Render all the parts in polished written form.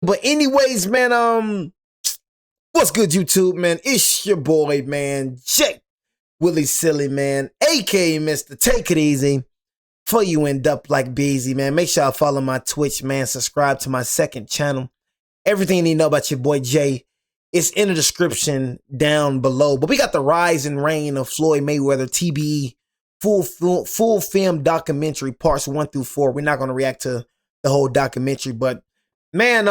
But anyways, man, what's good, YouTube, man? It's your boy, man, Jake Willie Silly, man, aka Mr. Take It Easy. Before you end up like Beezy, man, make sure y'all follow my Twitch, man. Subscribe to my second channel. Everything you need to know about your boy Jay is in the description down below. But we got the rise and reign of Floyd Mayweather, TBE, full film documentary, parts 1 through 4. We're not going to react to the whole documentary, but man,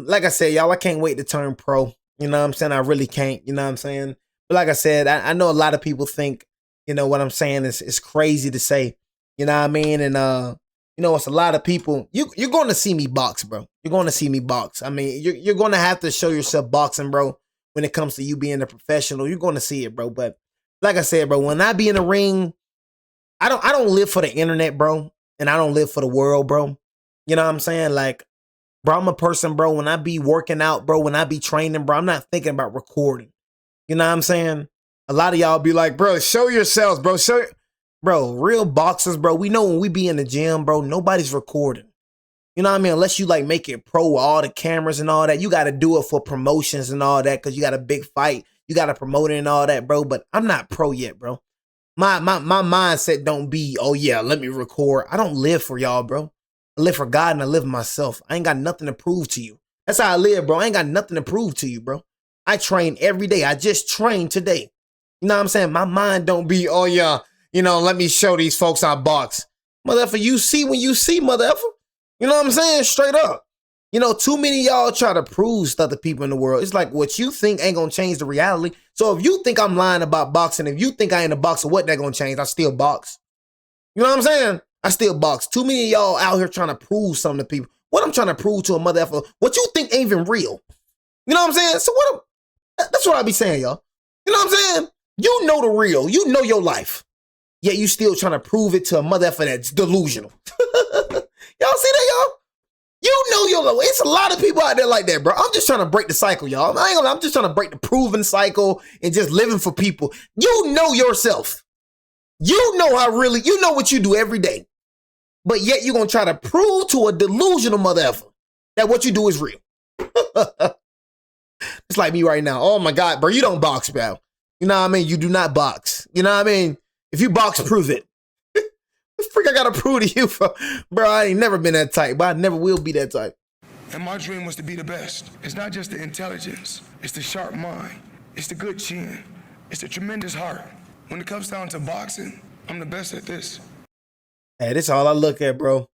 like I said, y'all, I can't wait to turn pro. You know what I'm saying? I really can't, you know what I'm saying? But like I said, I know a lot of people think, you know, what I'm saying is crazy to say, you know what I mean? And, you know, it's a lot of people. You're going to see me box, bro. You're going to see me box. I mean, you're going to have to show yourself boxing, bro, when it comes to you being a professional. You're going to see it, bro. But like I said, bro, when I be in the ring, I don't live for the internet, bro. And I don't live for the world, bro. You know what I'm saying? Like, bro, I'm a person, bro, when I be working out, bro, when I be training, bro, I'm not thinking about recording. You know what I'm saying? A lot of y'all be like, bro, show yourselves, bro. Bro, real boxers, bro, we know when we be in the gym, bro, nobody's recording. You know what I mean? Unless you, like, make it pro with all the cameras and all that. You got to do it for promotions and all that because you got a big fight. You got to promote it and all that, bro. But I'm not pro yet, bro. My mindset don't be, oh, yeah, let me record. I don't live for y'all, bro. I live for God and I live for myself. I ain't got nothing to prove to you. That's how I live, bro. I ain't got nothing to prove to you, bro. I train every day. I just trained today. You know what I'm saying? My mind don't be, oh, yeah, you know, let me show these folks I box. Motherfucker, you see when you see, motherfucker. You know what I'm saying? Straight up. You know, too many y'all try to prove to other people in the world. It's like what you think ain't going to change the reality. So if you think I'm lying about boxing, if you think I ain't a boxer, what that going to change? I still box. You know what I'm saying? I still box. Too many of y'all out here trying to prove something to people. What I'm trying to prove to a motherfucker, what you think ain't even real. You know what I'm saying? So that's what I be saying, y'all. You know what I'm saying? You know the real. You know your life. Yet you still trying to prove it to a motherfucker that's delusional. Y'all see that, y'all? You know your life. It's a lot of people out there like that, bro. I'm just trying to break the cycle, y'all. I'm just trying to break the proving cycle and just living for people. You know yourself. You know how really, you know what you do every day. But yet you're going to try to prove to a delusional motherfucker that what you do is real. It's like me right now. Oh my God, bro, you don't box, bro. You know what I mean? You do not box. You know what I mean? If you box, prove it. What freak I got to prove to you, bro? I ain't never been that type, but I never will be that type. And my dream was to be the best. It's not just the intelligence. It's the sharp mind. It's the good chin. It's the tremendous heart. When it comes down to boxing, I'm the best at this. Hey, this is all I look at, bro.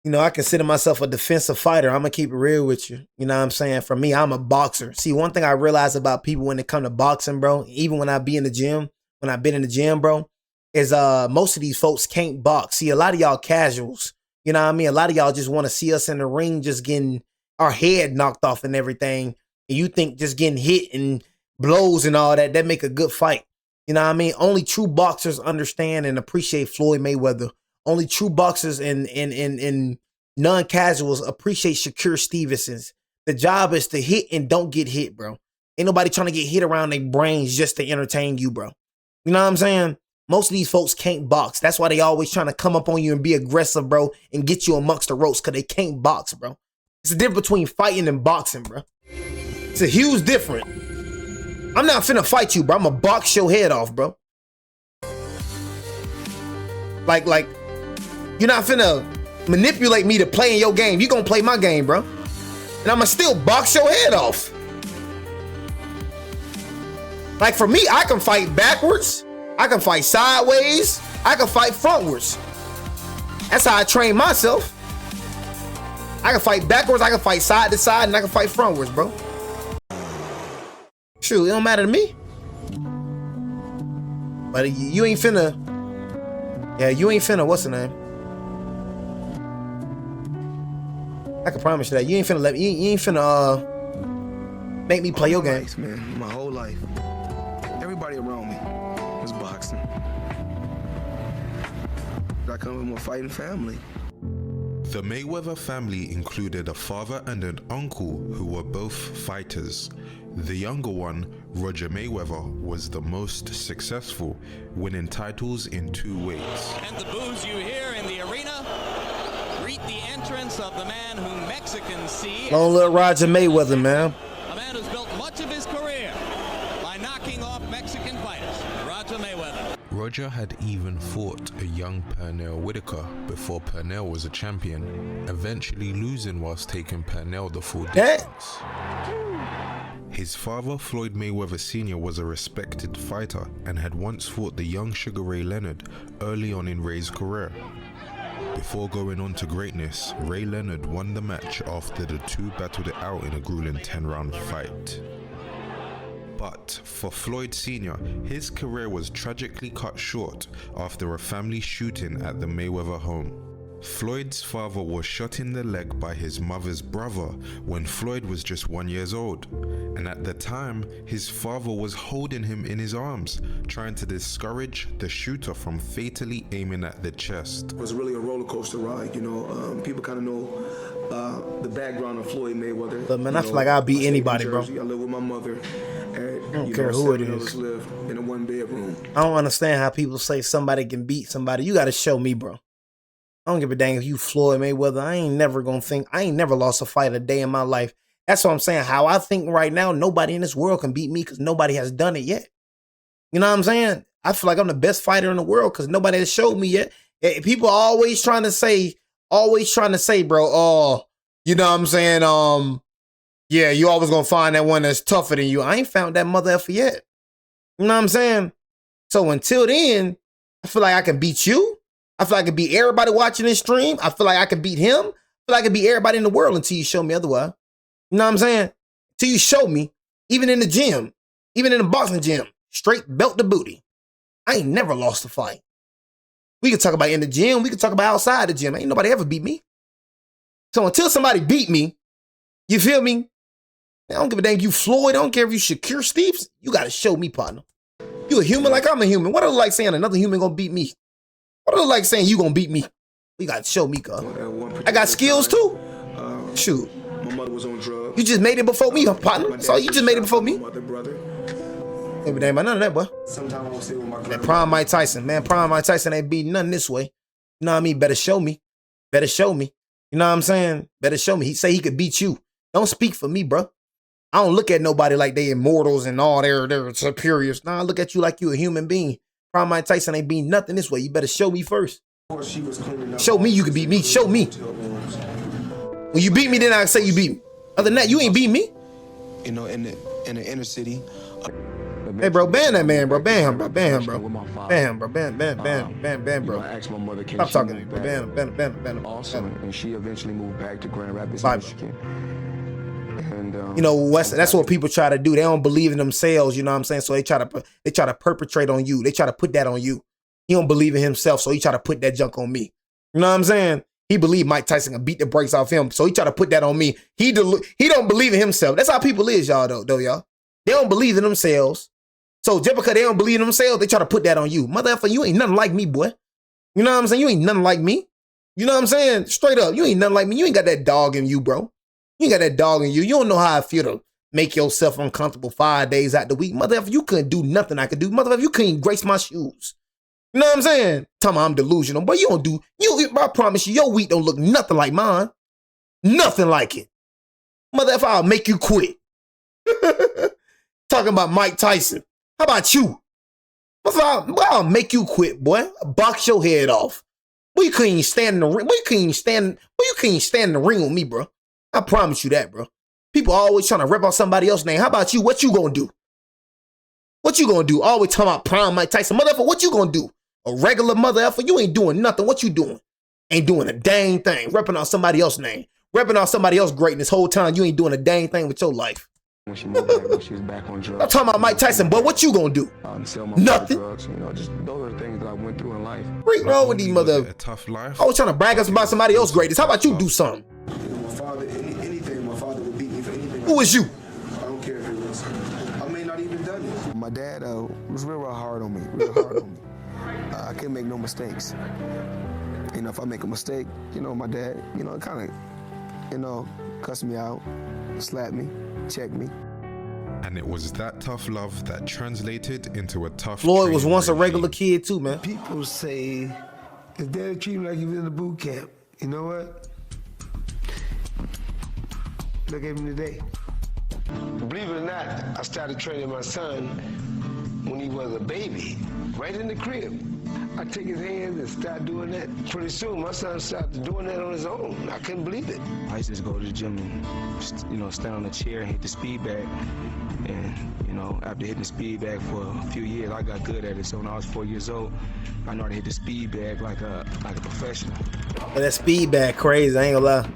You know, I consider myself a defensive fighter. I'm going to keep it real with you. You know what I'm saying? For me, I'm a boxer. See, one thing I realize about people when it comes to boxing, bro, even when I be in the gym, when I've been in the gym, bro, is most of these folks can't box. See, a lot of y'all casuals, you know what I mean? A lot of y'all just want to see us in the ring just getting our head knocked off and everything. And you think just getting hit and blows and all that make a good fight. You know what I mean? Only true boxers understand and appreciate Floyd Mayweather. Only true boxers and non-casuals appreciate Shakur Stevenson's. The job is to hit and don't get hit, bro. Ain't nobody trying to get hit around their brains just to entertain you, bro. You know what I'm saying? Most of these folks can't box. That's why they always trying to come up on you and be aggressive, bro, and get you amongst the ropes because they can't box, bro. It's the difference between fighting and boxing, bro. It's a huge difference. I'm not finna fight you, bro. I'm gonna box your head off, bro. Like, you're not finna manipulate me to play in your game. You gonna play my game, bro. And I'm gonna still box your head off. Like, for me, I can fight backwards. I can fight sideways. I can fight frontwards. That's how I train myself. I can fight backwards. I can fight side to side, and I can fight frontwards, bro. True, it don't matter to me. But you ain't finna. Yeah, you ain't finna. What's the name? I can promise you that you ain't finna you ain't finna make me play your game. Man, my whole life, everybody around me was boxing. I come from a fighting family. The Mayweather family included a father and an uncle who were both fighters. The younger one, Roger Mayweather, was the most successful, winning titles in 2 ways. And the boos you hear in the arena greet await the entrance of the man whom Mexicans see. Long little Roger Mayweather, man. A man who's built much of his career by knocking off Mexican fighters, Roger Mayweather. Roger had even fought a young Pernell Whitaker before Pernell was a champion, eventually losing whilst taking Pernell the full distance. His father, Floyd Mayweather Sr., was a respected fighter and had once fought the young Sugar Ray Leonard early on in Ray's career. Before going on to greatness, Ray Leonard won the match after the two battled it out in a grueling 10-round fight. But for Floyd Sr., his career was tragically cut short after a family shooting at the Mayweather home. Floyd's father was shot in the leg by his mother's brother when Floyd was just 1 year old, and at the time, his father was holding him in his arms, trying to discourage the shooter from fatally aiming at the chest. It was really a roller coaster ride, you know. People kind of know the background of Floyd Mayweather. But man, I feel like I'll beat anybody, bro. I live with my mother. I don't care who it is. Live in a one-bedroom. I don't understand how people say somebody can beat somebody. You got to show me, bro. I don't give a dang if you Floyd Mayweather. I ain't never lost a fight a day in my life. That's what I'm saying. How I think right now, nobody in this world can beat me because nobody has done it yet. You know what I'm saying? I feel like I'm the best fighter in the world because nobody has showed me yet. People are always trying to say, bro, you know what I'm saying? Yeah, you always gonna find that one that's tougher than you. I ain't found that mother effer yet. You know what I'm saying? So until then, I feel like I can beat you. I feel like I can beat everybody watching this stream. I feel like I can beat him. I feel like I can beat everybody in the world until you show me otherwise. You know what I'm saying? Until you show me, even in the gym, even in the boxing gym, straight belt to booty. I ain't never lost a fight. We can talk about in the gym. We can talk about outside the gym. Ain't nobody ever beat me. So until somebody beat me, you feel me? I don't give a damn you Floyd. I don't care if you Shakur Steves. You got to show me, partner. You a human like I'm a human. What are like saying another human gonna beat me? What are like saying you gonna beat me? You got to show me, cuz. I got skills too. Shoot. My mother was on drugs. You just made it before me, partner. So you just made it before me. Brother. Every day about none of that, boy. Sometimes I will stay with my That prime Mike Tyson, man. Prime Mike Tyson ain't beating nothing this way. You know what I mean? Better show me. Better show me. You know what I'm saying? Better show me. He say he could beat you. Don't speak for me, bro. I don't look at nobody like they immortals and all they're superiors. Nah, I look at you like you a human being. Prime Mike Tyson ain't beating nothing this way. You better show me first. Show me you can beat me. Show me. When you beat me, then I say you beat me. Other than that, you ain't beat me. You know, in the inner city. Hey, bro, ban that man, bro. Ban him, bro. Ban him, bro. Ban him, bro. Ban, bro. I asked my mother, can Stop she talking. move back? Ban him. Awesome. And she eventually moved back to Grand Rapids, Bye. Michigan. And you know, that's what people try to do. They don't believe in themselves, you know what I'm saying? So they try to perpetrate on you. They try to put that on you. He don't believe in himself, so he try to put that junk on me. You know what I'm saying? He believed Mike Tyson can beat the brakes off him, so he try to put that on me. He don't believe in himself. That's how people is, y'all, though, y'all. They don't believe in themselves. So just because they don't believe in themselves, they try to put that on you. Motherfucker, you ain't nothing like me, boy. You know what I'm saying? You ain't nothing like me. You know what I'm saying? Straight up, you ain't nothing like me. You ain't got that dog in you, bro. You ain't got that dog in you. You don't know how I feel to make yourself uncomfortable 5 days out the week. Motherfucker, you couldn't do nothing I could do. Motherfucker, you couldn't grace my shoes. You know what I'm saying? Tell me I'm delusional, but I promise you, your week don't look nothing like mine. Nothing like it. Motherfucker, I'll make you quit. Talking about Mike Tyson. How about you? I'll make you quit, boy. I'll box your head off. Boy, you couldn't even stand in the ring. Boy, you couldn't even stand in the ring with me, bro. I promise you that, bro. People always trying to rip off somebody else's name. How about you? What you gonna do? What you gonna do? Always talking about prime Mike Tyson. Motherfucker, what you gonna do? A regular motherfucker? You ain't doing nothing. What you doing? Ain't doing a dang thing. Repping on somebody else's name. Repping on somebody else's greatness. Whole time you ain't doing a dang thing with your life. when she moved back, when she was back on drugs. I'm talking about Mike Tyson, boy. What you gonna do? Sell my Nothing. drugs, you know, just those are the things that I went through in life. What's wrong with these mother? A tough life. I was trying to brag us about somebody else's greatness. How about you do something? My father, anything, my father would beat me for anything. Who is you? I don't care if it was. I may not even done it. My dad was real hard on me, real hard on me. I couldn't make no mistakes. You know, if I make a mistake, you know, my dad, you know, kind of, you know, cuss me out, slap me, check me. And it was that tough love that translated into a tough Floyd was training once a regime. regular kid too, man. People say, his daddy treat him like he was in a boot camp. You know what? Look at him today. Believe it or not, I started training my son when he was a baby, right in the crib. I take his hands and start doing that. Pretty soon, my son started doing that on his own. I couldn't believe it. I used to just go to the gym and, stand on the chair and hit the speed bag. And, after hitting the speed bag for a few years, I got good at it. So when I was 4 years old, I know how to hit the speed bag like a professional. But that speed bag crazy, I ain't gonna lie.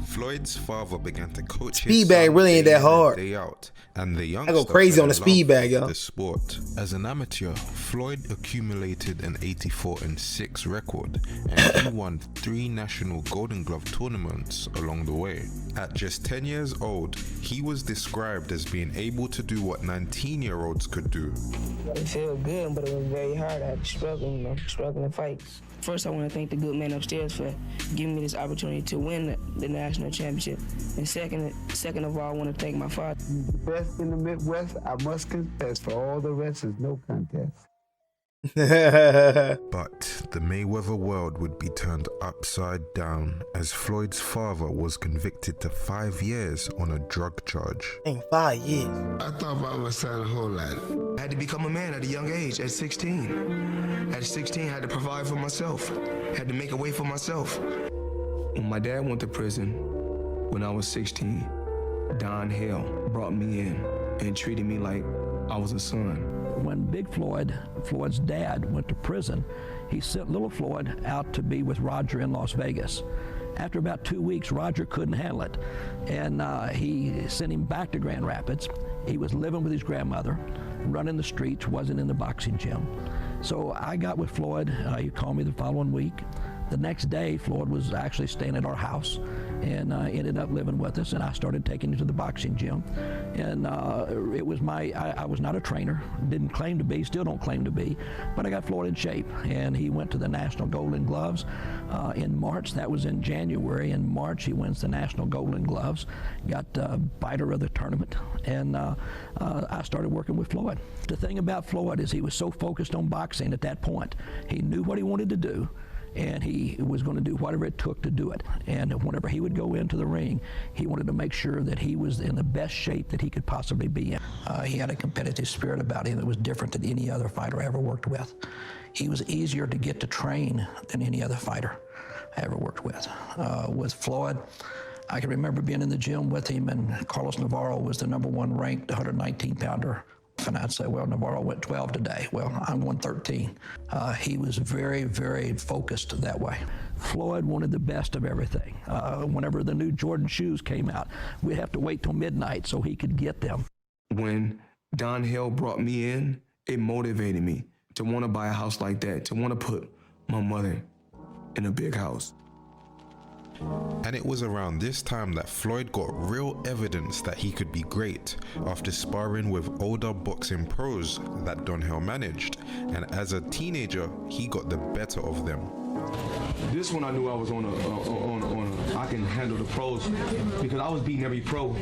Floyd's father began to coach speed his bag son really ain't day that in hard. and day out, and the I youngster go crazy fell on the in speed love bag, with yo. the sport. As an amateur, Floyd accumulated an 84-6 record, and he won 3 national Golden Glove tournaments along the way. At just 10 years old, he was described as being able to do what 19-year-olds could do. It felt good, but it was very hard. I had to struggle and fight. First, I want to thank the good man upstairs for giving me this opportunity to win the national championship. And second of all, I want to thank my father. The best in the Midwest, I must confess, for all the rest is no contest. But the Mayweather world would be turned upside down as Floyd's father was convicted to 5 years on a drug charge. Dang, 5 years. I thought about my son a whole lot. I had to become a man at a young age, at 16. At 16, I had to provide for myself. Had to make a way for myself. When my dad went to prison, when I was 16, Don Hale brought me in and treated me like I was a son. When Big Floyd's dad, went to prison, he sent little Floyd out to be with Roger in Las Vegas. After about 2 weeks, Roger couldn't handle it, and he sent him back to Grand Rapids. He was living with his grandmother, running the streets, wasn't in the boxing gym. So I got with Floyd. He called me the following week. The next day, Floyd was actually staying at our house and ended up living with us, and I started taking him to the boxing gym. And it was I was not a trainer, didn't claim to be, still don't claim to be, but I got Floyd in shape, and he went to the National Golden Gloves in March. That was in January. In March, he wins the National Golden Gloves, got fighter of the tournament, and I started working with Floyd. The thing about Floyd is he was so focused on boxing at that point. He knew what he wanted to do, and he was going to do whatever it took to do it. And whenever he would go into the ring, he wanted to make sure that he was in the best shape that he could possibly be in. He had a competitive spirit about him that was different than any other fighter I ever worked with. He was easier to get to train than any other fighter I ever worked with. With Floyd, I can remember being in the gym with him, and Carlos Navarro was the #1 ranked 119-pounder. And I'd say, well, Navarro went 12 today. Well, I'm 113. He was very, very focused that way. Floyd wanted the best of everything. Whenever the new Jordan shoes came out, we'd have to wait till midnight so he could get them. When Don Hale brought me in, it motivated me to want to buy a house like that, to want to put my mother in a big house. And it was around this time that Floyd got real evidence that he could be great after sparring with older boxing pros that Don Hale managed. And as a teenager, he got the better of them. This one I knew I was on I can handle the pros, because I was beating every pro.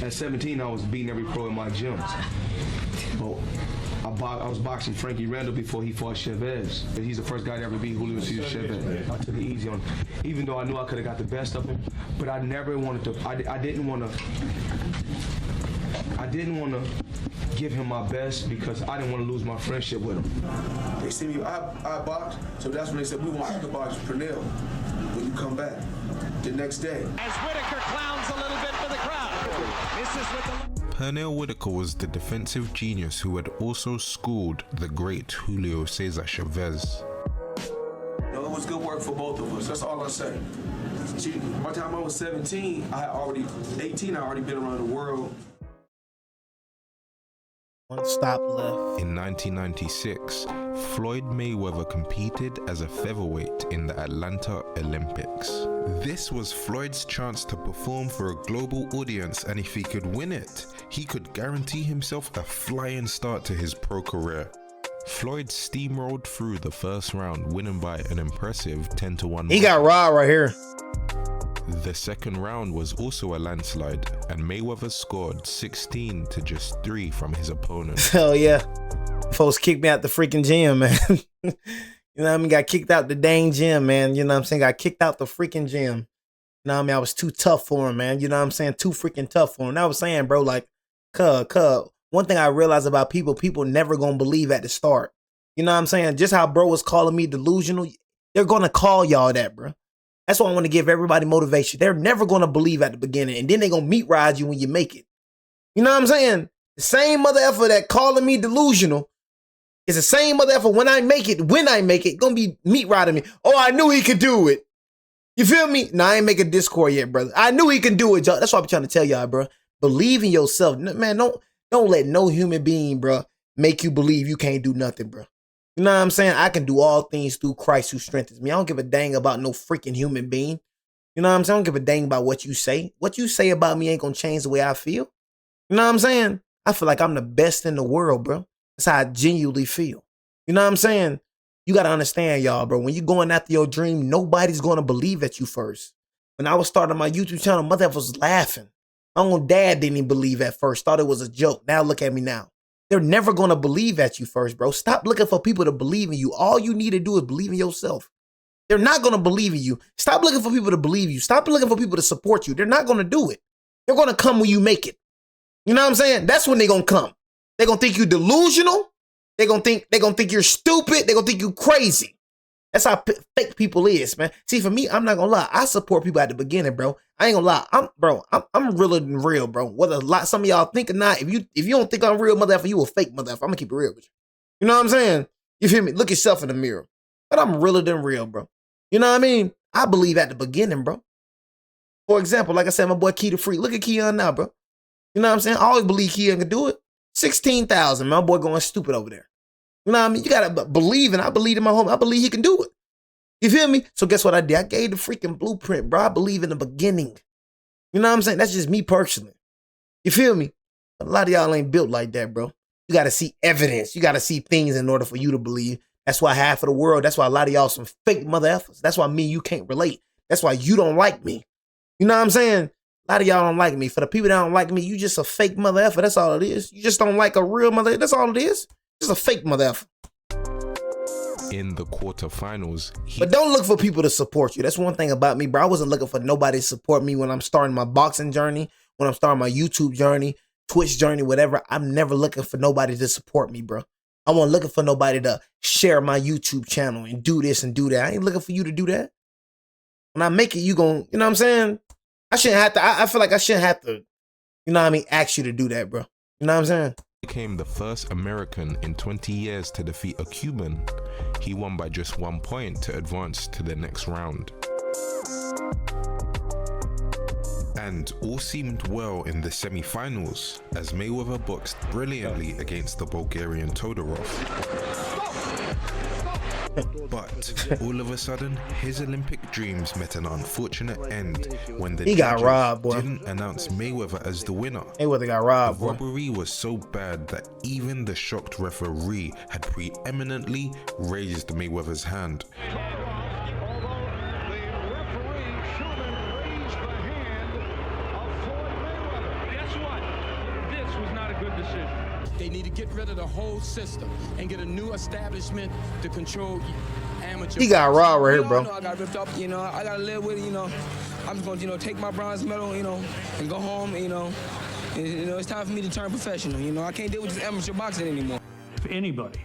At 17, I was beating every pro in my gyms. But I was boxing Frankie Randall before he fought Chavez. He's the first guy to ever beat Julio Cesar Chavez. I took it easy on him, even though I knew I could have got the best of him. But I never wanted to. I didn't want to give him my best because I didn't want to lose my friendship with him. They see me, I box, so that's when they said, we want you to box Pernell when you come back the next day. As Whitaker clowns a little bit for the crowd. Misses with the... Pernell Whitaker was the defensive genius who had also schooled the great Julio Cesar Chavez. It was good work for both of us, that's all I say. By the time I was 17, I already been around the world. One stop left. In 1996, Floyd Mayweather competed as a featherweight in the Atlanta Olympics. This was Floyd's chance to perform for a global audience, and if he could win it, he could guarantee himself a flying start to his pro career. Floyd steamrolled through the first round, winning by an impressive 10-1. He got robbed right here. The second round was also a landslide, and Mayweather scored 16 to just 3 from his opponent. Hell yeah. Folks kicked me out the freaking gym, man. You know what I mean? Got kicked out the dang gym, man. You know what I'm saying? Got kicked out the freaking gym. You know what I mean? I was too tough for him, man. You know what I'm saying? Too freaking tough for him. I was saying, bro, like, cuz. One thing I realized about people never gonna believe at the start. You know what I'm saying? Just how bro was calling me delusional, they're gonna call y'all that, bro. That's why I want to give everybody motivation. They're never gonna believe at the beginning, and then they're gonna meat ride you when you make it. You know what I'm saying? The same mother effer that calling me delusional is the same mother effer when I make it, gonna be meat riding me. Oh, I knew he could do it. You feel me? Nah, I ain't make a Discord yet, brother. I knew he can do it, y'all. That's what I'm trying to tell y'all, bro. Believe in yourself. Man, don't let no human being, bro, make you believe you can't do nothing, bro. You know what I'm saying? I can do all things through Christ who strengthens me. I don't give a dang about no freaking human being. You know what I'm saying? I don't give a dang about what you say. What you say about me ain't gonna change the way I feel. You know what I'm saying? I feel like I'm the best in the world, bro. That's how I genuinely feel. You know what I'm saying? You got to understand, y'all, bro. When you're going after your dream, nobody's going to believe at you first. When I was starting my YouTube channel, mother was laughing. My own dad didn't even believe at first. Thought it was a joke. Now look at me now. They're never going to believe at you first, bro. Stop looking for people to believe in you. All you need to do is believe in yourself. They're not going to believe in you. Stop looking for people to believe you. Stop looking for people to support you. They're not going to do it. They're going to come when you make it. You know what I'm saying? That's when they're going to come. They're going to think you delusional. They're going to think you're stupid. They're going to think you crazy. That's how fake people is, man. See, for me, I'm not going to lie. I support people at the beginning, bro. I ain't going to lie. I'm realer than real, bro. Whether some of y'all think or not, if you don't think I'm real, motherfucker, you a fake motherfucker. I'm going to keep it real with you. You know what I'm saying? You feel me? Look yourself in the mirror. But I'm realer than real, bro. You know what I mean? I believe at the beginning, bro. For example, like I said, my boy Key the Freak. Look at Keon now, bro. You know what I'm saying? I always believe Keon can do it. 16,000, my boy going stupid over there. You know what I mean? You got to believe, and I believe in my home. I believe he can do it. You feel me? So guess what I did? I gave the freaking blueprint, bro. I believe in the beginning. You know what I'm saying? That's just me personally. You feel me? A lot of y'all ain't built like that, bro. You got to see evidence. You got to see things in order for you to believe. That's why half of the world, that's why a lot of y'all some fake mother effers. That's why me and you can't relate. That's why you don't like me. You know what I'm saying? A lot of y'all don't like me. For the people that don't like me, you just a fake mother effer. That's all it is. You just don't like a real mother. That's all it is. Just a fake mother effer. In the quarterfinals, but don't look for people to support you. That's one thing about me, bro. I wasn't looking for nobody to support me when I'm starting my boxing journey, when I'm starting my YouTube journey, Twitch journey, whatever. I'm never looking for nobody to support me, bro. I wasn't looking for nobody to share my YouTube channel and do this and do that. I ain't looking for you to do that. When I make it, you gon', you know what I'm saying? I shouldn't have to, I feel like I shouldn't have to, you know what I mean, ask you to do that, bro. You know what I'm saying? Became the first American in 20 years to defeat a Cuban. He won by just 1 point to advance to the next round. And all seemed well in the semi-finals as Mayweather boxed brilliantly against the Bulgarian Todorov. But all of a sudden, his Olympic dreams met an unfortunate end when the judges didn't announce Mayweather as the winner. Mayweather got robbed, The robbery was so bad that even the shocked referee had preeminently raised Mayweather's hand. They need to get rid of the whole system and get a new establishment to control amateur. He got raw right here, bro. I got ripped up, I gotta live with it, I'm just gonna, take my bronze medal, and go home, it's time for me to turn professional, I can't deal with this amateur boxing anymore. If anybody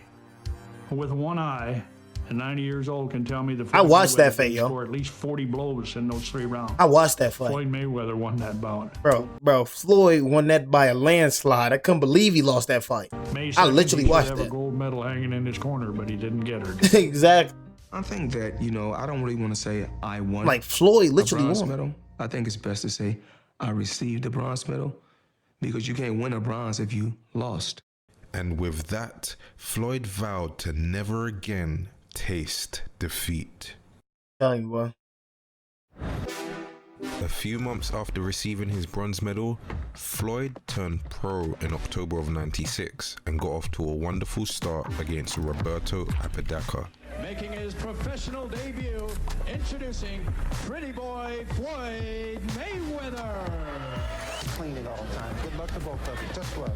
with one eye and 90 years old can tell me I watched that fight, yo. Score at least 40 blows in those 3 rounds. I watched that fight. Floyd Mayweather won that bout. Bro, Floyd won that by a landslide. I couldn't believe he lost that fight. I literally watched that. He should have a gold medal hanging in his corner, but he didn't get her. Exactly. I think that, I don't really want to say I won. Like Floyd literally bronze won. Medal. I think it's best to say I received the bronze medal because you can't win a bronze if you lost. And with that, Floyd vowed to never again taste defeat. Telling you, boy. A few months after receiving his bronze medal, Floyd turned pro in October of '96 and got off to a wonderful start against Roberto Apodaca. Making his professional debut, introducing pretty boy Floyd Mayweather. Clean it all the time. Good luck to both of you. Just luck.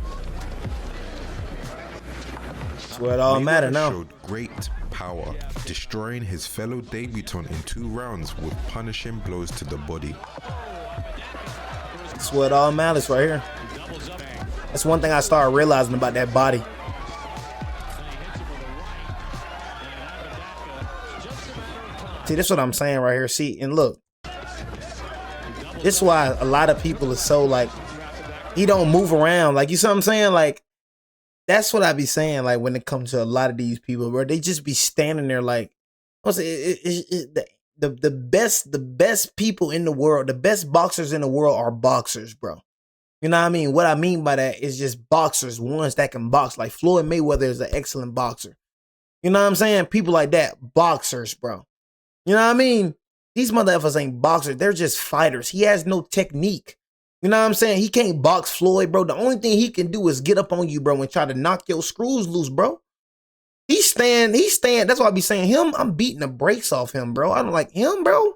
That's where it all matters now. Showed great power power, destroying his fellow debutant in 2 rounds with punishing blows to the body. That's what all matters right here. That's one thing I started realizing about that body. See, that's what I'm saying right here. See, and look, this is why a lot of people are so like, he don't move around. Like, you see what I'm saying? Like, that's what I be saying. Like, when it comes to a lot of these people, bro, they just be standing there like, the best people in the world, the best boxers in the world are boxers, bro. You know what I mean? What I mean by that is just boxers, ones that can box. Like Floyd Mayweather is an excellent boxer. You know what I'm saying? People like that, boxers, bro. You know what I mean? These motherfuckers ain't boxers. They're just fighters. He has no technique. You know what I'm saying? He can't box Floyd, bro. The only thing he can do is get up on you, bro, and try to knock your screws loose, bro. He stand. That's why I be saying him. I'm beating the brakes off him, bro. I don't like him, bro.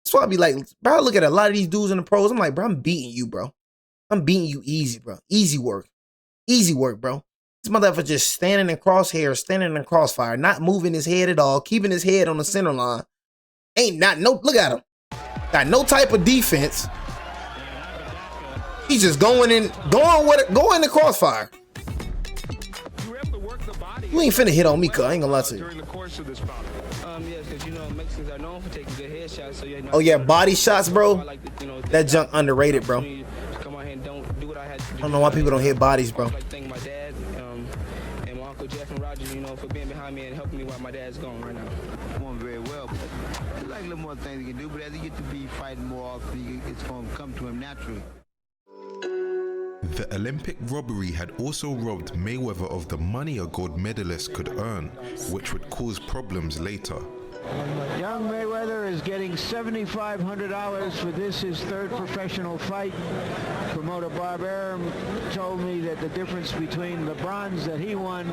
That's why I be like, bro, I look at a lot of these dudes in the pros. I'm like, bro, I'm beating you, bro. I'm beating you easy, bro. Easy work, bro. This motherfucker just standing in crosshairs, standing in crossfire, not moving his head at all, keeping his head on the center line. Look at him. Got no type of defense. He's just going in the crossfire. You ain't finna hit on me, cuz I ain't gonna lie to you. Yes, because you know Mexicans are known for taking good headshots. So you know, oh yeah, body shots, bro. That junk underrated, bro. Come out here and do what I had to do. I don't know why people don't hit bodies, bro. I'd like to thank my dad and my uncle Jeff and Roger, you know, for being behind me and helping me while my dad's gone right now. Going very well. There's like a little more things he can do, but as he get to be fighting more often, it's going to come to him naturally. The Olympic robbery had also robbed Mayweather of the money a gold medalist could earn, which would cause problems later. Young Mayweather is getting $7,500 for this, his 3rd professional fight. Promoter Bob Arum told me that the difference between the bronze that he won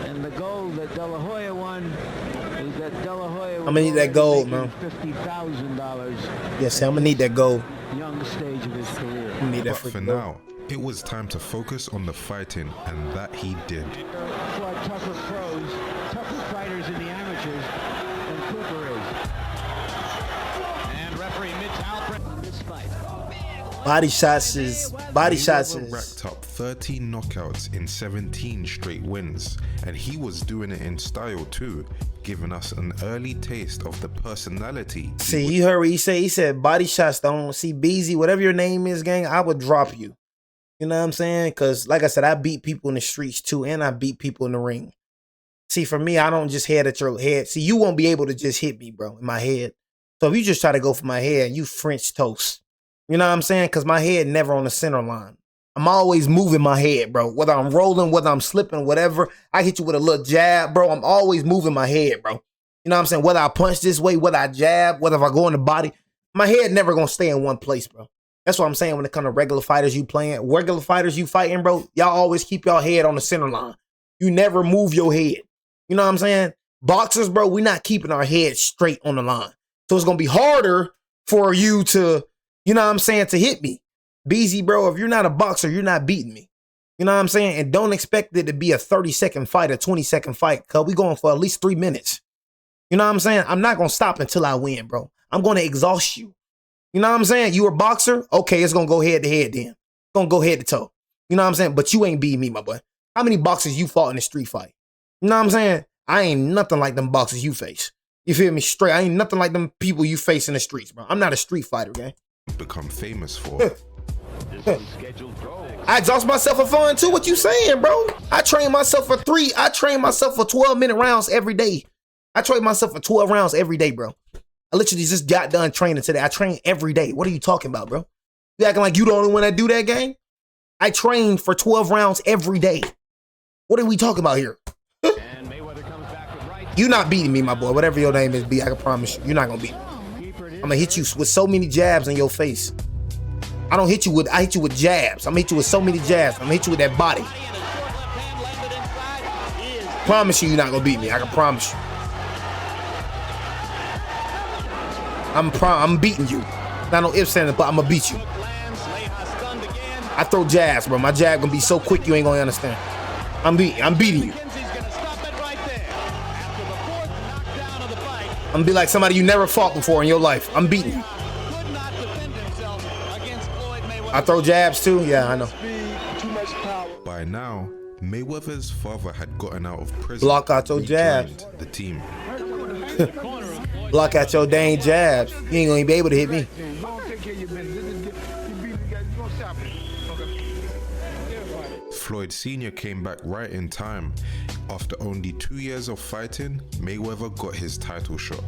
and the gold that De La Hoya won is that De La Hoya I'm gonna need that gold, man. $50,000. Yes, I'm gonna need that gold. Young stage of his career. I need that but for now, it was time to focus on the fighting, and that he did. Fought tougher pros, tougher fighters in the amateurs than Cooper is. And referee Mitchell this fight. Body shots is racked up 13 knockouts in 17 straight wins, and he was doing it in style too, giving us an early taste of the personality. See, you heard what he said. He said body shots don't see Beezy, whatever your name is, gang, I would drop you. You know what I'm saying? Because like I said, I beat people in the streets too, and I beat people in the ring. See, for me, I don't just head at your head. See, you won't be able to just hit me, bro, in my head. So if you just try to go for my head, you French toast. You know what I'm saying? Because my head never on the center line. I'm always moving my head, bro. Whether I'm rolling, whether I'm slipping, whatever. I hit you with a little jab, bro. I'm always moving my head, bro. You know what I'm saying? Whether I punch this way, whether I jab, whether if I go in the body, my head never going to stay in one place, bro. That's what I'm saying when it comes to regular fighters you playing. Regular fighters you fighting, bro, y'all always keep your head on the center line. You never move your head. You know what I'm saying? Boxers, bro, we not keeping our head straight on the line. So it's going to be harder for you to, you know what I'm saying, to hit me. BZ, bro, if you're not a boxer, you're not beating me. You know what I'm saying? And don't expect it to be a 30-second fight, a 20-second fight, because we going for at least 3 minutes. You know what I'm saying? I'm not going to stop until I win, bro. I'm going to exhaust you. You know what I'm saying? You a boxer? Okay, it's going to go head-to-head then. It's going to go head-to-toe. You know what I'm saying? But you ain't beating me, my boy. How many boxers you fought in a street fight? You know what I'm saying? I ain't nothing like them boxers you face. You feel me? Straight. I ain't nothing like them people you face in the streets, bro. I'm not a street fighter, gang. Become famous for. I exhaust myself for fun too. What you saying, bro? I train myself for 12-minute rounds every day. I train myself for 12 rounds every day, bro. I literally just got done training today. I train every day. What are you talking about, bro? You acting like you the only one that do that, gang? I train for 12 rounds every day. What are we talking about here? You not beating me, my boy. Whatever your name is, B, I can promise you. You're not gonna beat me. I'm gonna hit you with so many jabs in your face. I hit you with jabs. I'm gonna hit you with so many jabs. I'm gonna hit you with that body. Promise you, you're not gonna beat me. I can promise you. I'm beating you. Not no ifs, ands, but I'm gonna beat you. I throw jabs, bro. My jab gonna be so quick you ain't gonna understand. I'm beating you. gonna be like somebody you never fought before in your life. I'm beating you. Could not defend himself against Floyd Mayweather. I throw jabs too. Yeah, I know. By now, Mayweather's father had gotten out of prison. Block out your jabs. The team. Block out your dang jabs. You ain't gonna be able to hit me. Floyd Sr. came back right in time. After only 2 years of fighting, Mayweather got his title shot.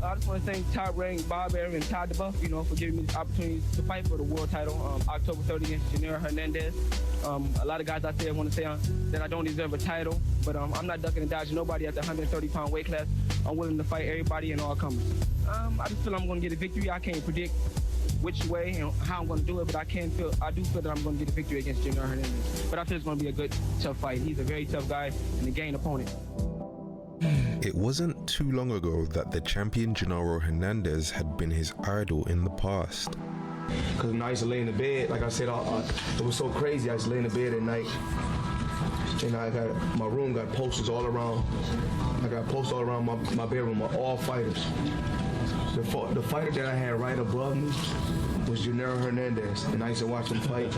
I just want to thank top-ranked Bob Arum and Todd DeBuff, you know, for giving me this opportunity to fight for the world title October 30th against Gennaro Hernandez. A lot of guys out there want to say that I don't deserve a title, but I'm not ducking and dodging nobody at the 130-pound weight class. I'm willing to fight everybody and all comers. I just feel I'm going to get a victory. I can't predict which way and how I'm going to do it, but I do feel that I'm going to get a victory against Gennaro Hernandez. But I feel it's going to be a good, tough fight. He's a very tough guy and a game opponent. It wasn't too long ago that the champion Gennaro Hernandez had been his idol in the past. Because when I used to lay in the bed, like I said, it was so crazy. I used to lay in the bed at night, and my room got posters all around. I got posters all around my bedroom of all fighters. The fighter that I had right above me was Gennaro Hernandez, and I used to watch him fight.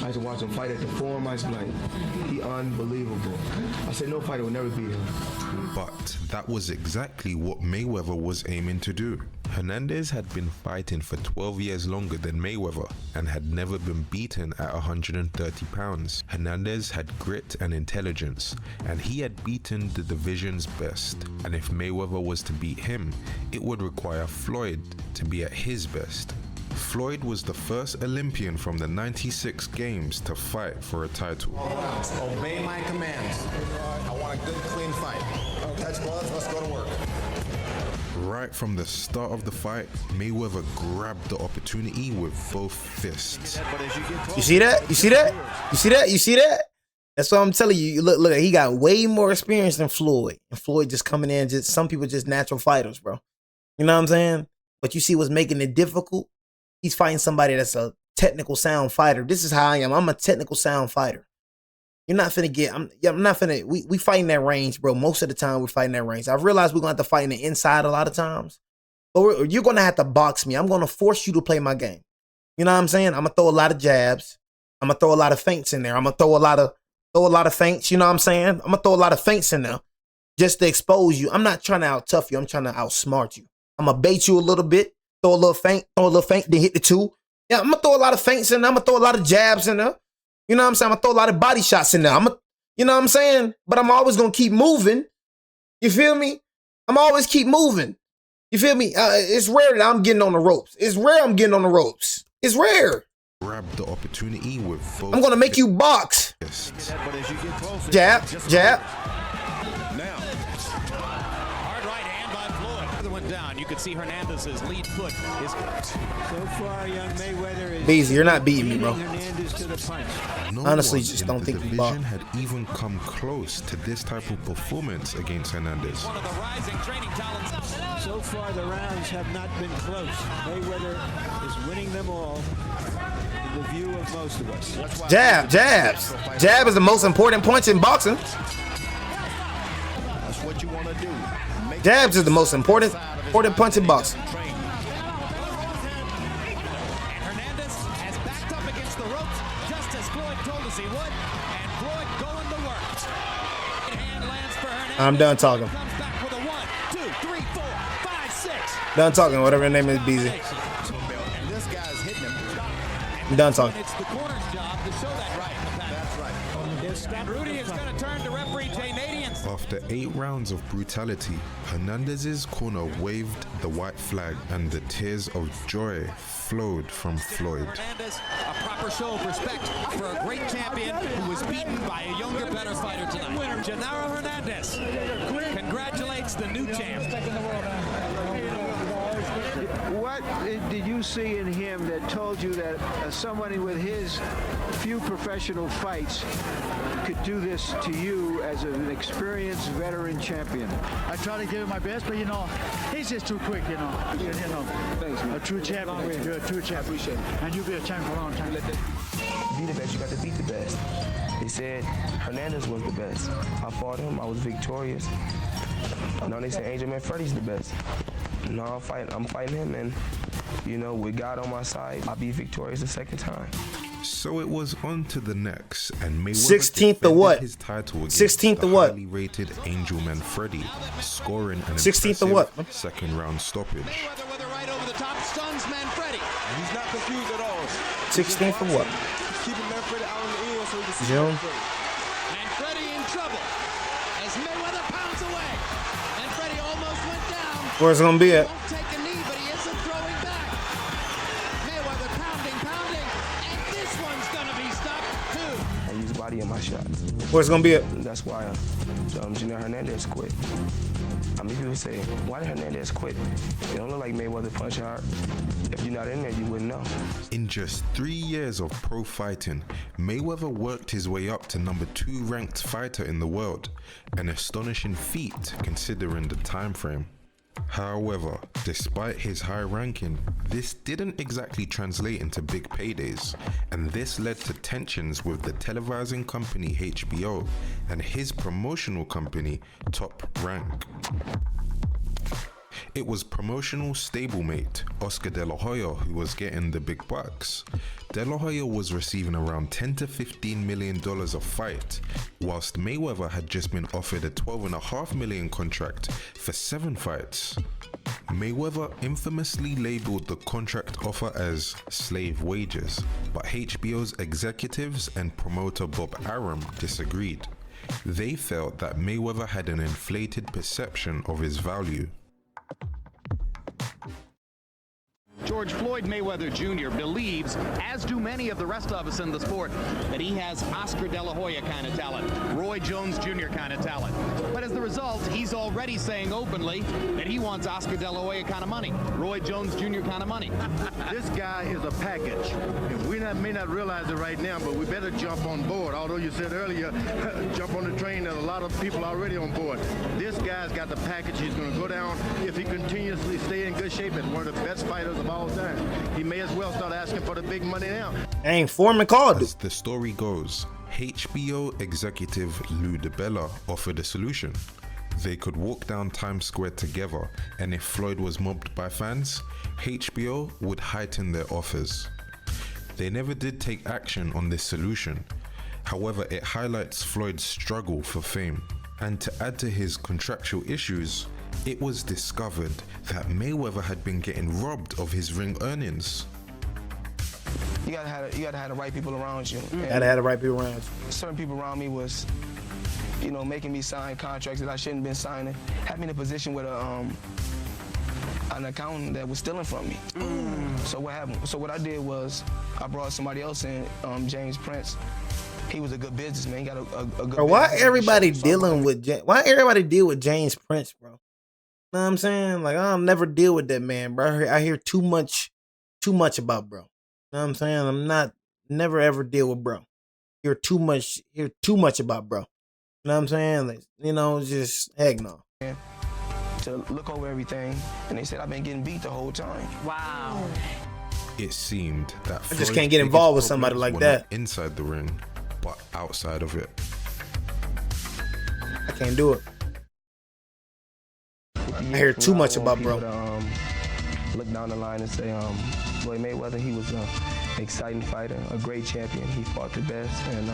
I used to watch him fight at the Forum. I used to be like, he unbelievable. I said, no fighter would never beat him. But that was exactly what Mayweather was aiming to do. Hernandez had been fighting for 12 years longer than Mayweather and had never been beaten at 130 pounds. Hernandez had grit and intelligence, and he had beaten the division's best. And if Mayweather was to beat him, it would require Floyd to be at his best. Floyd was the first Olympian from the '96 games to fight for a title. Obey my commands. I want a good, clean fight. Touch gloves, let's go to work. Right from the start of the fight, Mayweather grabbed the opportunity with both fists. You see that? You see that? You see that? You see that? That's what I'm telling you. Look, he got way more experience than Floyd. And Floyd just coming in, some people just natural fighters, bro. You know what I'm saying? But you see what's making it difficult? He's fighting somebody that's a technical sound fighter. This is how I am. I'm a technical sound fighter. You're not finna get, I'm not finna, we fighting that range, bro. Most of the time we're fighting that range. I realize we're gonna have to fight in the inside a lot of times. But you're gonna have to box me. I'm gonna force you to play my game. You know what I'm saying? I'm gonna throw a lot of jabs. I'm gonna throw a lot of feints in there. I'm gonna throw a lot of feints, you know what I'm saying? I'm gonna throw a lot of feints in there just to expose you. I'm not trying to out-tough you. I'm trying to outsmart you. I'm gonna bait you a little bit. Throw a little feint, then hit the two. Yeah, I'm gonna throw a lot of feints in there. I'm gonna throw a lot of jabs in there. You know what I'm saying? I'm gonna throw a lot of body shots in there. You know what I'm saying? But I'm always gonna keep moving. You feel me? I'm always keep moving. You feel me? It's rare that I'm getting on the ropes. It's rare I'm getting on the ropes. It's rare. Grab the opportunity with both. I'm gonna make you box. Jab, jab. Down. You could see Hernandez's lead foot is so far. Young Mayweather is Beasley, you're not beating me, bro. Hernandez to the punch. No honestly, one just in don't the think you division had even come close to this type of performance against Hernandez. one of the rising training talents. So far, the rounds have not been close. Mayweather is winning them all in the view of most of us. Jabs. Jab is the most important punch in boxing. That's what you want to do. Jabs is the most important punch in boxing. And Hernandez has backed up against the ropes just as Floyd told us he would. And Floyd going to work. Hand lands for Hernandez. I'm done talking. Comes back with a 1, 2, 3, 4, 5, 6. Done talking, whatever your name is, Beasley. And this guy's hitting him. I'm done talking. It's the corner's job to show that right. That's right. And Rudy is going to turn to referee Jay Nadian. After 8 rounds of brutality, Hernandez's corner waved the white flag and the tears of joy flowed from Floyd. Hernandez, a proper show of respect for a great champion who was beaten by a younger, better fighter tonight. Winner Gennaro Hernandez congratulates the new champ. What did you see in him that told you that someone with his few professional fights could do this to you as an experienced veteran champion? I try to give it my best, but he's just too quick, Thanks, man. A true champion. You're a true champion. Appreciate it. And you'll be a champion for a long time. Be the best, you got to beat the best. They said Hernandez was the best. I fought him, I was victorious. Now they say Angel Man Freddy's the best. no, I'm fighting him, and you know, with God on my side, I'll be victorious the second time. So it was on to the next, and Mayweather 16th of what? His title against 16th the of what? highly rated Angelman Freddie, scoring an 16th of what? second round stoppage. Mayweather with a right over the top, stuns Manfredi. And he's not confused at all. 16th of what? Keeping Manfredi out in the ear so he can see June. Manfredi in trouble as Mayweather pounds away. Manfredi almost went down. Where's it gonna be at? Won't take a knee, but he isn't throwing back. Mayweather pounding, and this one's gonna be stopped too. I use body in my shots. Where's it gonna be at? That's why Junior Hernandez quit. I mean, people say, why did Hernandez quit? It don't look like Mayweather punch hard. If you're not in there, you wouldn't know. In just 3 years of pro fighting, Mayweather worked his way up to number 2 ranked fighter in the world, an astonishing feat considering the time frame. However, despite his high ranking, this didn't exactly translate into big paydays, and this led to tensions with the televising company HBO and his promotional company Top Rank. It was promotional stablemate Oscar De La Hoya who was getting the big bucks. De La Hoya was receiving around $10 to $15 million a fight, whilst Mayweather had just been offered a $12.5 million contract for 7 fights. Mayweather infamously labeled the contract offer as slave wages, but HBO's executives and promoter Bob Arum disagreed. They felt that Mayweather had an inflated perception of his value. George Floyd Mayweather Jr. believes, as do many of the rest of us in the sport, that he has Oscar De La Hoya kind of talent, Roy Jones Jr. kind of talent. But as the result, he's already saying openly that he wants Oscar De La Hoya kind of money, Roy Jones Jr. kind of money. This guy is a package. And we may not realize it right now, but we better jump on board. Although you said earlier, jump on the train, there's a lot of people already on board. This guy's got the package. He's going to go down, if he continuously stay in good shape, as one of the best fighters of all time. He may as well start asking for the big money now. Dang, Foreman called it. As the story goes, HBO executive Lou DiBella offered a solution. They could walk down Times Square together, and if Floyd was mobbed by fans, HBO would heighten their offers. They never did take action on this solution. However, it highlights Floyd's struggle for fame. And to add to his contractual issues, it was discovered that Mayweather had been getting robbed of his ring earnings. You gotta have the right people around you. Gotta have the right people around you. Certain people around me was, you know, making me sign contracts that I shouldn't have been signing. Had me in a position with an accountant that was stealing from me. So what happened? So what I did was I brought somebody else in, James Prince. He was a good businessman. He got a good. Bro, why everybody dealing with why everybody deal with James Prince, bro? Know what I'm saying? Like, I'll never deal with that man, bro. I hear too much about bro. Know what I'm saying? I'm never ever deal with bro. Hear too much about bro. Know what I'm saying? Like, you know, just heck no. To look over everything, and they said I've been getting beat the whole time. Wow. It seemed that I just can't get involved with somebody like that. Inside the ring, but outside of it. I can't do it. I hear too much about bro. Look down the line and say, Floyd Mayweather, he was an exciting fighter, a great champion. He fought the best, and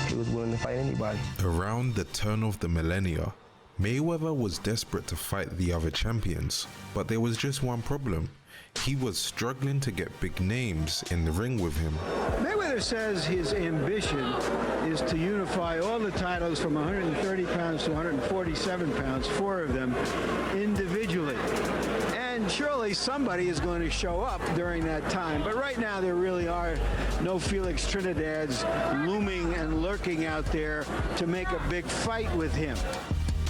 he was willing to fight anybody. Around the turn of the millennia, Mayweather was desperate to fight the other champions, but there was just one problem. He was struggling to get big names in the ring with him. Mayweather says his ambition is to unify all the titles from 130 pounds to 147 pounds, 4 of them individually. And surely somebody is going to show up during that time. But right now there really are no Felix Trinidads looming and lurking out there to make a big fight with him.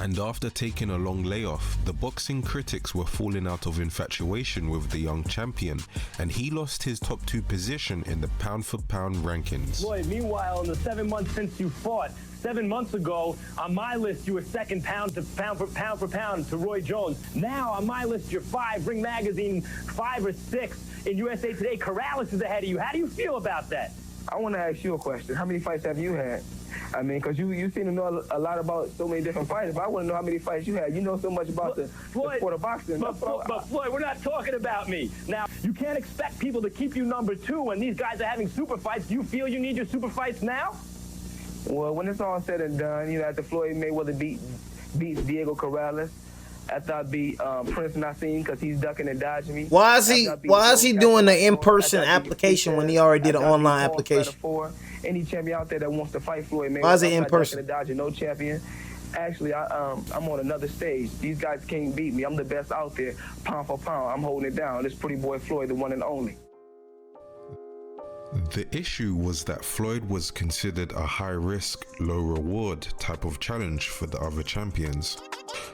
And after taking a long layoff, the boxing critics were falling out of infatuation with the young champion, and he lost his top 2 position in the pound-for-pound rankings. Floyd, meanwhile, in the 7 months since you fought, 7 months ago, on my list, you were second pound for pound to Roy Jones. Now, on my list, you're 5, Ring Magazine 5 or 6. In USA Today, Corrales is ahead of you. How do you feel about that? I want to ask you a question. How many fights have you had? I mean, because you seem to know a lot about so many different fighters, but I want to know how many fights you had. You know so much about the sport of boxing. But Floyd, we're not talking about me. Now, you can't expect people to keep you number 2 when these guys are having super fights. Do you feel you need your super fights now? Well, when it's all said and done, after Floyd Mayweather beats Diego Corrales, after I beat Prince Nassim because he's ducking and dodging me. Why is he doing the in-person application when he already did an online application? Any champion out there that wants to fight Floyd Mayweather, why is it in person? I'm not ducking and dodging, no champion. Actually, I'm on another stage. These guys can't beat me. I'm the best out there, pound for pound. I'm holding it down. This pretty boy Floyd, the one and only. The issue was that Floyd was considered a high-risk, low-reward type of challenge for the other champions.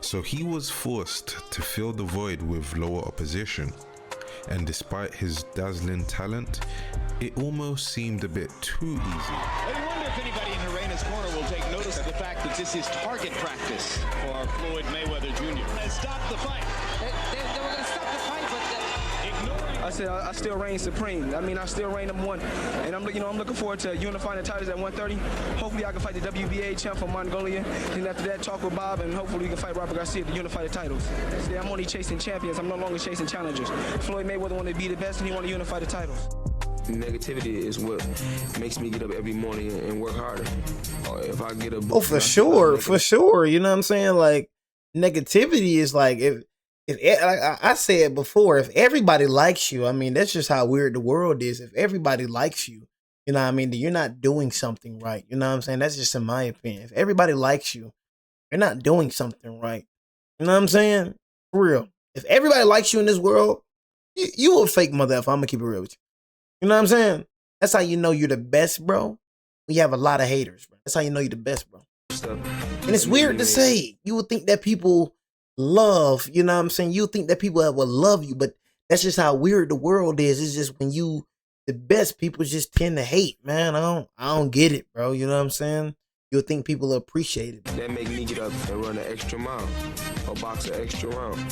So he was forced to fill the void with lower opposition. And despite his dazzling talent, it almost seemed a bit too easy. I wonder if anybody in Herena's corner will take notice of the fact that this is target practice for Floyd Mayweather Jr. They stopped the fight. They were going to stop the fight, but ignoring. I said I still reign supreme. I mean, I still reign number 1, and I'm looking forward to unifying the titles at 130. Hopefully, I can fight the WBA champ from Mongolia. And after that, talk with Bob, and hopefully, we can fight Robert Garcia to unify the titles. See, I'm only chasing champions. I'm no longer chasing challengers. Floyd Mayweather wanted to be the best, and he wanted to unify the titles. Negativity is what makes me get up every morning and work harder. If I get a oh, for sure. You know what I'm saying? Like, negativity is like, if like I said before, if everybody likes you, I mean, that's just how weird the world is. If everybody likes you, you know what I mean, then you're not doing something right. You know what I'm saying? That's just in my opinion. If everybody likes you, you're not doing something right. You know what I'm saying? For real. If everybody likes you in this world, you a fake motherfucker. I'm gonna keep it real with you. You know what I'm saying? That's how you know you're the best, bro. We have a lot of haters, bro. That's how you know you're the best, bro. And it's weird to say. You would think that people love, you know what I'm saying? You would think that people will love you, but that's just how weird the world is. It's just when you the best, people just tend to hate, man. I don't get it, bro. You know what I'm saying? You'll think people appreciate it. That make me get up and run an extra mile or box an extra round.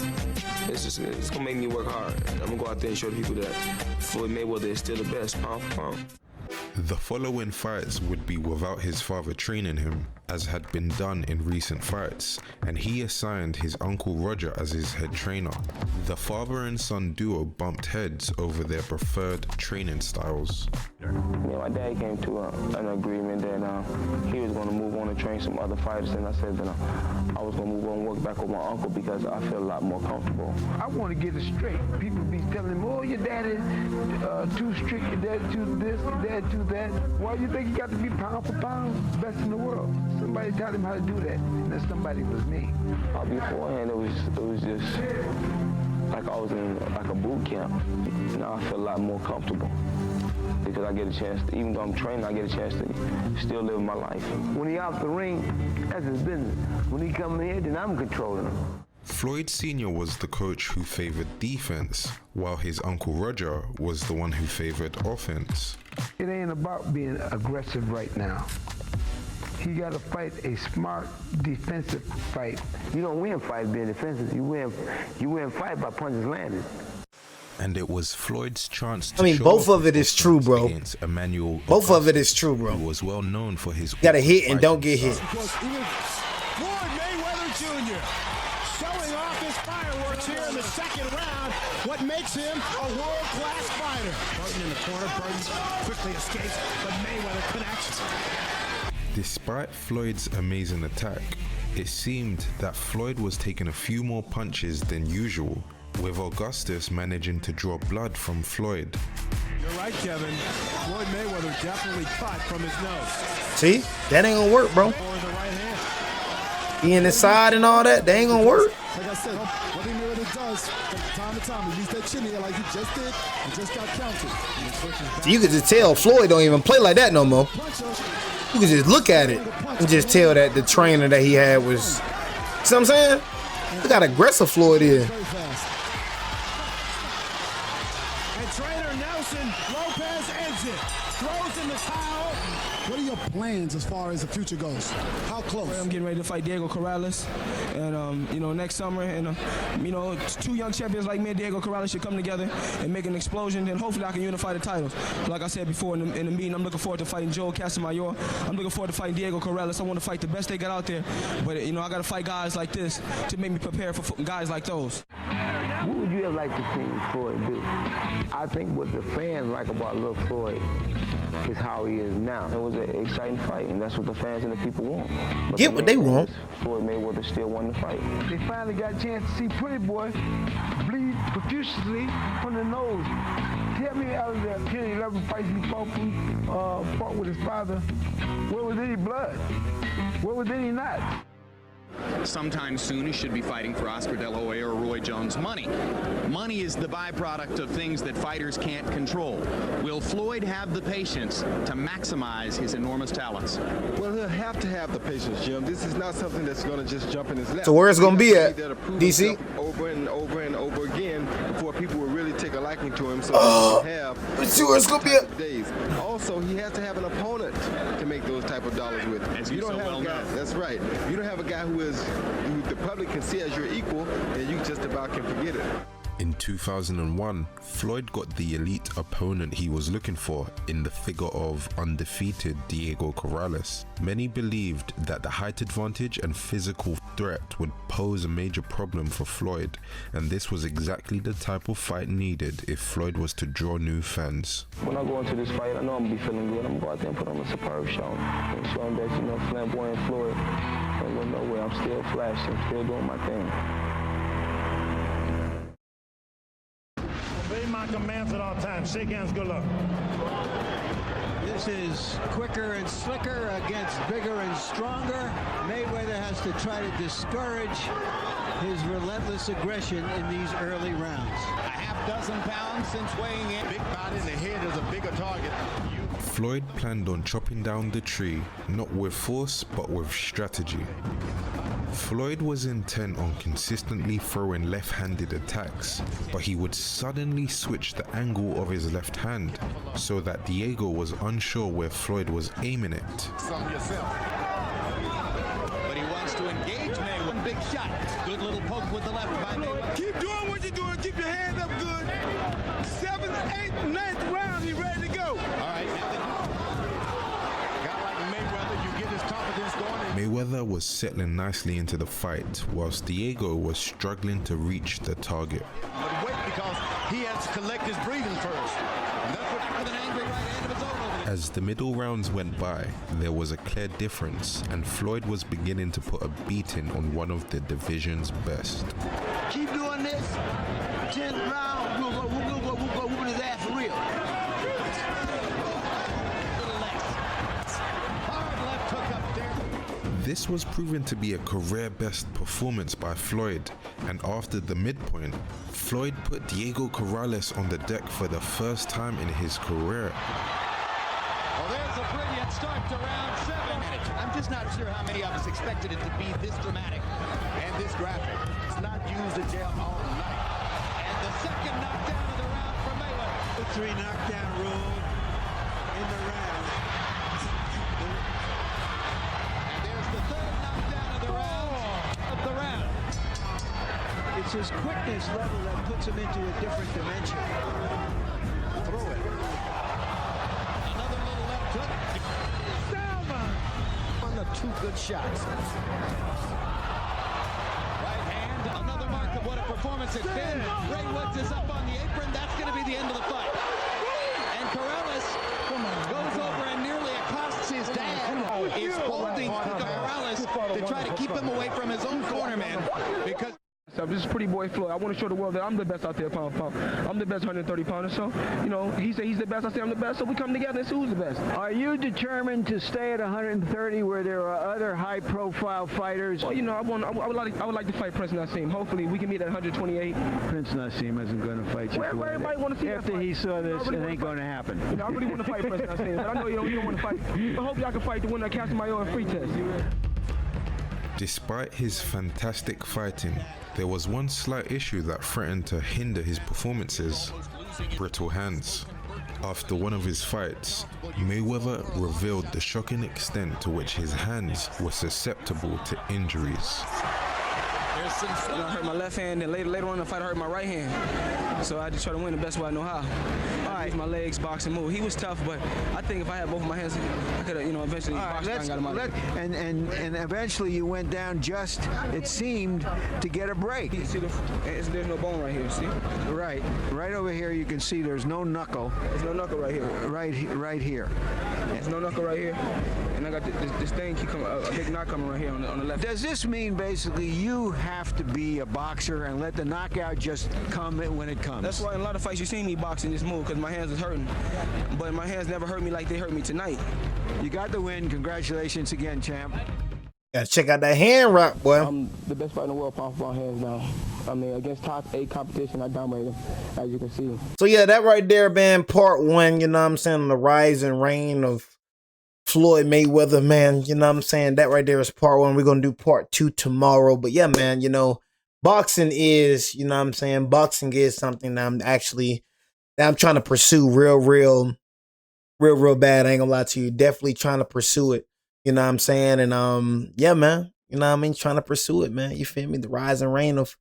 It's gonna make me work hard. I'm gonna go out there and show people that Floyd Mayweather is still the best pound for pound. The following fights would be without his father training him, as had been done in recent fights, and he assigned his uncle Roger as his head trainer. The father and son duo bumped heads over their preferred training styles. Yeah, my dad came to an agreement that he was going to move on and train some other fighters, and I said that I was going to move on and work back with my uncle because I feel a lot more comfortable. I want to get it straight. People be telling him, oh, your dad is too strict, your dad too this, your dad too that. Why do you think he got to be pound for pound best in the world? Somebody taught him how to do that, and that somebody was me. Beforehand, it was just like I was in like a boot camp. Now I feel a lot more comfortable because I get a chance to, even though I'm training, I get a chance to still live my life. When he out the ring, that's his business. When he come in here, then I'm controlling him. Floyd Sr. was the coach who favored defense, while his uncle Roger was the one who favored offense. It ain't about being aggressive right now. You got to fight a smart defensive fight. You don't win fight being defensive. You win fight by punches landed. And it was Floyd's chance to both of it is true, bro. Both of it is true, bro. Who was well known for his gotta hit and don't get hit. Floyd Mayweather Jr. showing off his fireworks here in the second round. What makes him a world-class fighter? Burton in the corner. Burton quickly escapes, but Mayweather connects. Despite Floyd's amazing attack, it seemed that Floyd was taking a few more punches than usual, with Augustus managing to draw blood from Floyd. You're right, Kevin. Floyd Mayweather definitely cut from his nose. See? That ain't gonna work, bro. He in the side and all that, they ain't gonna work. Like I said, what he Mayweather does from time to time, he used that chin here like he just did and just got counted. So you could just tell Floyd don't even play like that no more. You could just look at it and just tell that the trainer that he had was, see what I'm saying? Look how aggressive Floyd is. And trainer Nelson Lopez ends it. Throws in the towel. What are your plans as far as the future goes? How close? I'm getting ready to fight Diego Corrales, and you know, next summer, and you know, two young champions like me and Diego Corrales should come together and make an explosion, and hopefully I can unify the titles. Like I said before in the meeting, I'm looking forward to fighting Joel Casamayor. I'm looking forward to fighting Diego Corrales. I want to fight the best they got out there, but you know, I got to fight guys like this to make me prepare for guys like those. What would you have liked to see Floyd do? I think what the fans like about Lil Floyd is how he is now. It was an exciting fight, and that's what the fans and the people want. But get what they want. Floyd Mayweather still won the fight. They finally got a chance to see Pretty Boy bleed profusely from the nose. Tell me, out of the 10, 11 fights he fought with his father, where was any blood? Where was any not? Sometime soon, he should be fighting for Oscar De La Hoya or Roy Jones. Money. Money is the byproduct of things that fighters can't control. Will Floyd have the patience to maximize his enormous talents? Well, he'll have to have the patience, Jim. This is not something that's going to just jump in his lap. So where it's going to be at, DC? Over and over and over again before people will really take a liking to him. So let's see where it's going to be at. Days. Also, he has to have an opponent to make those type of dollars with. As you don't so have well a guy. know. That's right. You don't have a guy who the public can see as your equal, and you just about can forget it. In 2001, Floyd got the elite opponent he was looking for in the figure of undefeated Diego Corrales. Many believed that the height advantage and physical threat would pose a major problem for Floyd, and this was exactly the type of fight needed if Floyd was to draw new fans. When I go into this fight, I know I'm going to be feeling good. I'm going to go out there and put on a superb show and show him that, you know, flamboyant Floyd ain't going nowhere. I'm still flashing, still doing my thing. Obey my commands at all times. Shake hands, good luck. This is quicker and slicker against bigger and stronger. Mayweather has to try to discourage his relentless aggression in these early rounds. A half dozen pounds since weighing in. Big body in the head is a bigger target. Floyd planned on chopping down the tree, not with force, but with strategy. Floyd was intent on consistently throwing left-handed attacks, but he would suddenly switch the angle of his left hand, so that Diego was unsure where Floyd was aiming it. But he wants to engage Mayweather. One big shot. Good little poke with the left by Mayweather. Keep doing what you're doing. Keep your hand up good. 7th, 8th, 9th round, he's ready to go. All right. Guy like Mayweather, you get his confidence going. Mayweather was settling nicely into the fight, whilst Diego was struggling to reach the target. But wait, because he has to collect his breathing first. And that's what With an angry right hand of his own over there. As the middle rounds went by, there was a clear difference, and Floyd was beginning to put a beating on one of the division's best. Keep doing this. 10th round, we'll go whooping his ass for real. Hard left hook up there. This was proven to be a career best performance by Floyd, and after the midpoint, Floyd put Diego Corrales on the deck for the first time in his career. Well, there's a brilliant start to round 7. I'm just not sure how many of us expected it to be this dramatic and this graphic. It's not used in jail all night. And the second knockdown of the round for Mayweather. 3 knockdown rule in the round. And there's the third knockdown of the round. It's his quickness level that puts him into a different dimension. Throw it. Another little left hook. One of 2 good shots. Right hand. Another mark of what a performance it's been. Ray Woods is up on the apron. That's going to be the end of the fight. And Corrales goes over and nearly accosts his dad. Is holding Corrales to try to keep him away from his own corner man. Because This is Pretty Boy Floyd. I want to show the world that I'm the best out there pound for pound. I'm the best 130 pounder. So, you know, he said he's the best. I say I'm the best. So we come together and see who's the best. Are you determined to stay at 130 where there are other high-profile fighters? Well, you know, I would like to fight Prince Nassim. Hopefully, we can meet at 128. Prince Nassim isn't going to fight you. Well, everybody want to see after he saw this, it ain't going to happen. You know, I really want to fight Prince Nassim, but I know you don't want to fight. I hope y'all can fight the winner of Casamayor and free test. Despite his fantastic fighting, there was one slight issue that threatened to hinder his performances: brittle hands. After one of his fights, Mayweather revealed the shocking extent to which his hands were susceptible to injuries. I hurt my left hand, and later on in the fight, I hurt my right hand. So I just try to win the best way I know how. I use my legs, box, and move. He was tough, but I think if I had both of my hands, I could have, eventually boxed and got him out. And eventually you went down just, it seemed, to get a break. You see, there's no bone right here, see? Right over here you can see there's no knuckle. There's no knuckle right here. Right here. There's no knuckle right here. And I got this thing keep coming, a big knot coming right here on the left. Does this mean basically you have to be a boxer and let the knockout just come when it comes? That's why in a lot of fights you see me boxing this move, because my hands is hurting. But my hands never hurt me like they hurt me tonight. You got the win. Congratulations again, champ. Gotta check out that hand rock, boy. I'm the best fighter in the world, pound for pound, hands down. I mean, against top 8 competition, I dominated, as you can see. So yeah, that right there, man, part 1, you know what I'm saying, on the rise and reign of Floyd Mayweather, man, you know what I'm saying? That right there is part 1. We're going to do part 2 tomorrow. But yeah, man, boxing is, you know what I'm saying? Boxing is something that I'm trying to pursue real bad. I ain't gonna lie to you. Definitely trying to pursue it. You know what I'm saying? And yeah, man, you know what I mean? Trying to pursue it, man. You feel me? The rise and reign of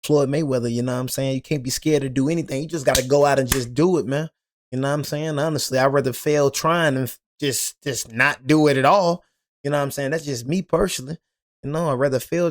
Floyd Mayweather, you know what I'm saying? You can't be scared to do anything. You just got to go out and just do it, man. You know what I'm saying? Honestly, I'd rather fail trying than just not do it at all. You know what I'm saying? That's just me personally. I'd rather fail